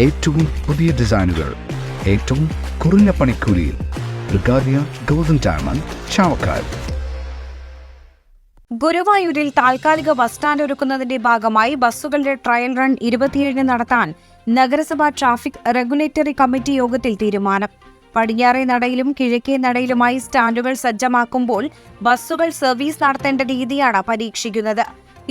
ഏറ്റവും പുതിയ ഡിസൈനുകൾ ഏറ്റവും കുറഞ്ഞ പണിക്കൂലിയിൽ ബ്രിഗാദിയ ഗോൾഡൻ ഡയമണ്ട് ചാവക്കാട്. ഗുരുവായൂരിൽ താൽക്കാലിക ബസ് സ്റ്റാൻഡ് ഒരുക്കുന്നതിന്റെ ഭാഗമായി ബസ്സുകളുടെ ട്രയൽ റൺ 27 നടത്താൻ നഗരസഭാ ട്രാഫിക് റെഗുലേറ്ററി കമ്മിറ്റി യോഗത്തിൽ തീരുമാനം. പടിഞ്ഞാറേ നടയിലും കിഴക്കേ നടയിലുമായി സ്റ്റാൻഡുകൾ സജ്ജമാക്കുമ്പോൾ ബസ്സുകൾ സർവീസ് നടത്തേണ്ട രീതിയാണ് പരീക്ഷിക്കുന്നത്.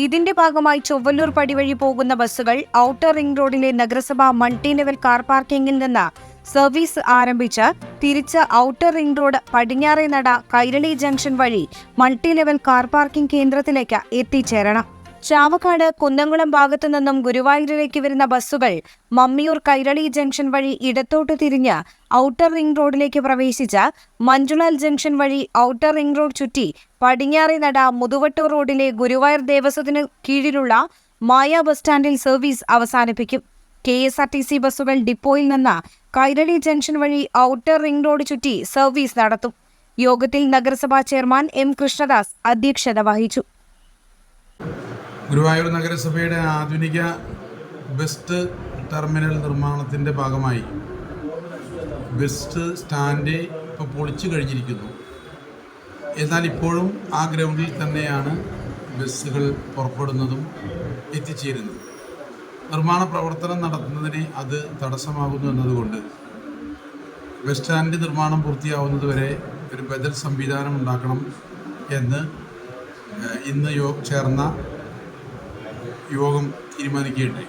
ഇതിന്റെ ഭാഗമായി ചൊവ്വല്ലൂർ പടി വഴി പോകുന്ന ബസ്സുകൾ ഔട്ടർ റിംഗ് റോഡിലെ നഗരസഭാ മൾട്ടി ലെവൽ കാർ പാർക്കിംഗിൽ നിന്ന് സർവീസ് ആരംഭിച്ച് തിരിച്ച് ഔട്ടർ റിംഗ് റോഡ്, പടിഞ്ഞാറേ നട, കൈരളി ജംഗ്ഷൻ വഴി മൾട്ടി ലെവൽ കാർ പാർക്കിംഗ് കേന്ദ്രത്തിലേക്ക് എത്തിച്ചേരണം. ചാവക്കാട്, കുന്നംകുളം ഭാഗത്തു നിന്നും ഗുരുവായൂരിലേക്ക് വരുന്ന ബസ്സുകൾ മമ്മിയൂർ, കൈരളി ജംഗ്ഷൻ വഴി ഇടത്തോട്ട് തിരിഞ്ഞ് ഔട്ടർ റിംഗ് റോഡിലേക്ക് പ്രവേശിച്ച് മഞ്ജുളാൽ ജംഗ്ഷൻ വഴി ഔട്ടർ റിംഗ് റോഡ് ചുറ്റി പടിഞ്ഞാറേ നട, മുതുവട്ടൂർ റോഡിലെ ഗുരുവായൂർ ദേവസ്വത്തിന് കീഴിലുള്ള മായ ബസ് സ്റ്റാൻഡിൽ സർവീസ് അവസാനിപ്പിക്കും. KSRTC ബസ്സുകൾ ഡിപ്പോയിൽ നിന്ന് കൈരളി ജംഗ്ഷൻ വഴി ഔട്ടർ റിംഗ് റോഡ് ചുറ്റി സർവീസ് നടത്തും. യോഗത്തിൽ നഗരസഭാ ചെയർമാൻ M. കൃഷ്ണദാസ് അധ്യക്ഷത വഹിച്ചു. ഗുരുവായൂർ നഗരസഭയുടെ ആധുനിക ബസ് ടെർമിനൽ നിർമ്മാണത്തിൻ്റെ ഭാഗമായി ബസ് സ്റ്റാൻഡ് ഇപ്പോൾ പൊളിച്ചു കഴിഞ്ഞിരിക്കുന്നു. എന്നാൽ ഇപ്പോഴും ആ ഗ്രൗണ്ടിൽ തന്നെയാണ് ബസ്സുകൾ പുറപ്പെടുന്നതും എത്തിച്ചേരുന്നതും. നിർമ്മാണ പ്രവർത്തനം നടത്തുന്നതിന് അത് തടസ്സമാകുന്നു എന്നതുകൊണ്ട് ബസ് സ്റ്റാൻഡ് നിർമ്മാണം പൂർത്തിയാവുന്നതുവരെ ഒരു ബദൽ സംവിധാനം ഉണ്ടാക്കണം എന്ന് ഇന്ന് ചേർന്ന യോഗം തീരുമാനിക്കുകയുണ്ടായി.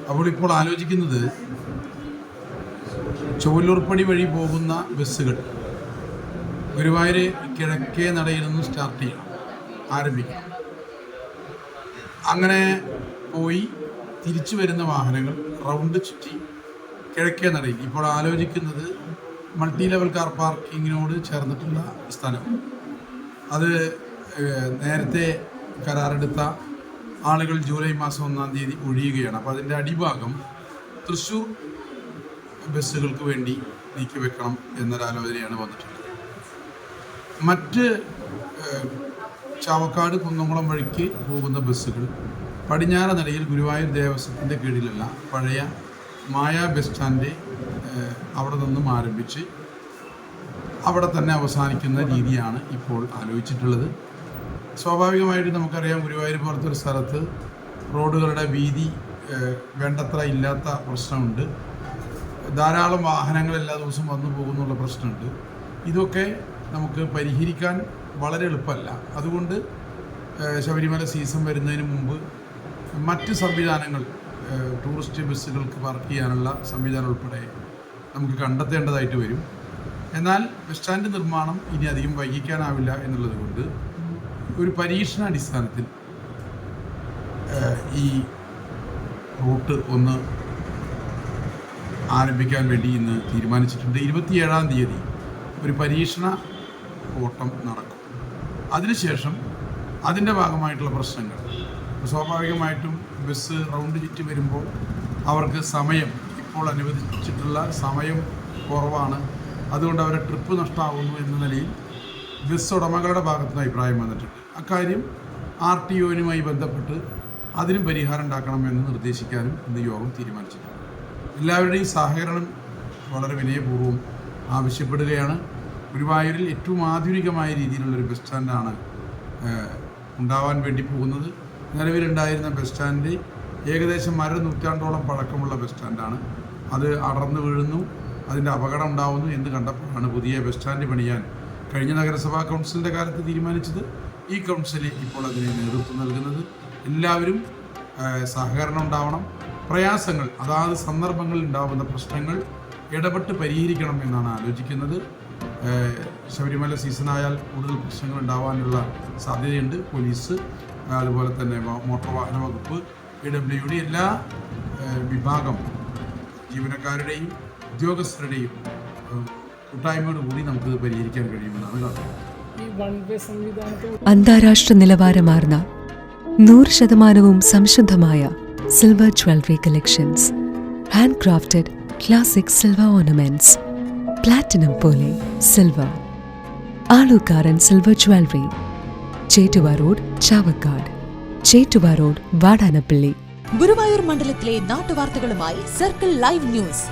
അപ്പോൾ ഇപ്പോൾ ആലോചിക്കുന്നത് ചൊവ്വല്ലൂർ പടി വഴി പോകുന്ന ബസ്സുകൾ ഗുരുവായൂർ കിഴക്കേ നടയിൽ നിന്ന് സ്റ്റാർട്ട് ചെയ്യണം, ആരംഭിക്കണം. അങ്ങനെ പോയി തിരിച്ചു വരുന്ന വാഹനങ്ങൾ റൗണ്ട് ചുറ്റി കിഴക്കേ നടയിൽ ഇപ്പോൾ ആലോചിക്കുന്നത് മൾട്ടി ലെവൽ കാർ പാർക്കിങ്ങിനോട് ചേർന്നിട്ടുള്ള സ്ഥലം. അത് നേരത്തെ കരാറെടുത്ത ആളുകൾ ജൂലൈ മാസം 1-ാം തീയതി ഒഴിയുകയാണ്. അപ്പോൾ അതിൻ്റെ അടിഭാഗം തൃശ്ശൂർ ബസ്സുകൾക്ക് വേണ്ടി നീക്കിവെക്കണം എന്നൊരാലോചനയാണ് വന്നിട്ടുള്ളത്. മറ്റ് ചാവക്കാട്, കുന്നംകുളം വഴിക്ക് പോകുന്ന ബസ്സുകൾ പടിഞ്ഞാറ് നടയിൽ ഗുരുവായൂർ ദേവസ്വത്തിൻ്റെ കീഴിലുള്ള പഴയ മായ ബസ് സ്റ്റാൻഡ് അവിടെ നിന്നും ആരംഭിച്ച് അവിടെ തന്നെ അവസാനിക്കുന്ന രീതിയാണ് ഇപ്പോൾ ആലോചിച്ചിട്ടുള്ളത്. സ്വാഭാവികമായിട്ട് നമുക്കറിയാം, ഗുരുവായൂർ പുറത്തൊരു സ്ഥലത്ത് റോഡുകളുടെ വീതി വേണ്ടത്ര ഇല്ലാത്ത പ്രശ്നമുണ്ട്. ധാരാളം വാഹനങ്ങൾ എല്ലാ ദിവസവും വന്നു പോകുന്നുള്ള പ്രശ്നമുണ്ട്. ഇതൊക്കെ നമുക്ക് പരിഹരിക്കാൻ വളരെ എളുപ്പമല്ല. അതുകൊണ്ട് ശബരിമല സീസൺ വരുന്നതിന് മുമ്പ് മറ്റ് സംവിധാനങ്ങൾ, ടൂറിസ്റ്റ് ബസ്സുകൾക്ക് പാർക്ക് ചെയ്യാനുള്ള സംവിധാനം ഉൾപ്പെടെ നമുക്ക് കണ്ടെത്തേണ്ടതായിട്ട് വരും. എന്നാൽ ബസ് സ്റ്റാൻഡ് നിർമ്മാണം ഇനി അധികം വൈകിക്കാനാവില്ല എന്നുള്ളത് കൊണ്ട് ഒരു പരീക്ഷണാടിസ്ഥാനത്തിൽ ഈ റൂട്ട് ഒന്ന് ആരംഭിക്കാൻ വേണ്ടി ഇന്ന് തീരുമാനിച്ചിട്ടുണ്ട്. 27-ാം തീയതി ഒരു പരീക്ഷണ ഓട്ടം നടക്കും. അതിനുശേഷം അതിൻ്റെ ഭാഗമായിട്ടുള്ള പ്രശ്നങ്ങൾ, സ്വാഭാവികമായിട്ടും ബസ് റൗണ്ട് ചുറ്റി വരുമ്പോൾ അവർക്ക് സമയം, ഇപ്പോൾ അനുവദിച്ചിട്ടുള്ള സമയം കുറവാണ്. അതുകൊണ്ട് അവരെ ട്രിപ്പ് നഷ്ടമാകുന്നു എന്ന നിലയിൽ ബസ് ഉടമകളുടെ ഭാഗത്തുനിന്ന് അഭിപ്രായം വന്നിട്ടുണ്ട്. അക്കാര്യം RTOനുമായി ബന്ധപ്പെട്ട് അതിനും പരിഹാരം ഉണ്ടാക്കണമെന്ന് നിർദ്ദേശിക്കാനും ഇന്ന് യോഗം തീരുമാനിച്ചിട്ടുണ്ട്. എല്ലാവരുടെയും സഹകരണം വളരെ വിനയപൂർവ്വം ആവശ്യപ്പെടുകയാണ്. ഗുരുവായൂരിൽ ഏറ്റവും ആധുനികമായ രീതിയിലുള്ളൊരു ബസ് സ്റ്റാൻഡാണ് ഉണ്ടാവാൻ വേണ്ടി പോകുന്നത്. നിലവിലുണ്ടായിരുന്ന ബസ് സ്റ്റാൻഡ് ഏകദേശം 1/2 നൂറ്റാണ്ടോളം പഴക്കമുള്ള ബസ് സ്റ്റാൻഡാണ്. അത് അടർന്നു വീഴുന്നു, അതിൻ്റെ അപകടം ഉണ്ടാവുന്നു എന്ന് കണ്ടപ്പോഴാണ് പുതിയ ബസ് സ്റ്റാൻഡ് പണിയാൻ കഴിഞ്ഞ നഗരസഭാ കൗൺസിലിൻ്റെ കാലത്ത് തീരുമാനിച്ചത്. ഈ കൗൺസിൽ ഇപ്പോൾ അതിന് നേതൃത്വം നൽകുന്നത്. എല്ലാവരും സഹകരണം ഉണ്ടാവണം. പ്രയാസങ്ങൾ, അതാത് സന്ദർഭങ്ങളിൽ ഉണ്ടാകുന്ന പ്രശ്നങ്ങൾ ഇടപെട്ട് പരിഹരിക്കണം എന്നാണ് ആലോചിക്കുന്നത്. ശബരിമല സീസണായാൽ കൂടുതൽ പ്രശ്നങ്ങൾ ഉണ്ടാവാനുള്ള സാധ്യതയുണ്ട്. പോലീസ്, അതുപോലെ തന്നെ മോട്ടോർ വാഹന വകുപ്പ്, PWD എല്ലാ വിഭാഗം ജീവനക്കാരുടെയും ഉദ്യോഗസ്ഥരുടെയും കൂട്ടായ്മയോടുകൂടി നമുക്ക് പരിഹരിക്കാൻ കഴിയുമെന്നാണ് കാണുന്നത്. അന്താരാഷ്ട്ര നിലവാരമാർന്ന 100% സംശുദ്ധമായ silver jewellery collections, hand crafted classic silver ornaments, platinum പോലെ silver, Aalookkaran silver jewellery, Chettuva road, Chavakkad, Chettuva road, Vadanappally, Guruvayur മണ്ഡലത്തിലെ നാട്ടുവാർത്തകളുമായി സർക്കിൾ ലൈവ് ന്യൂസ്.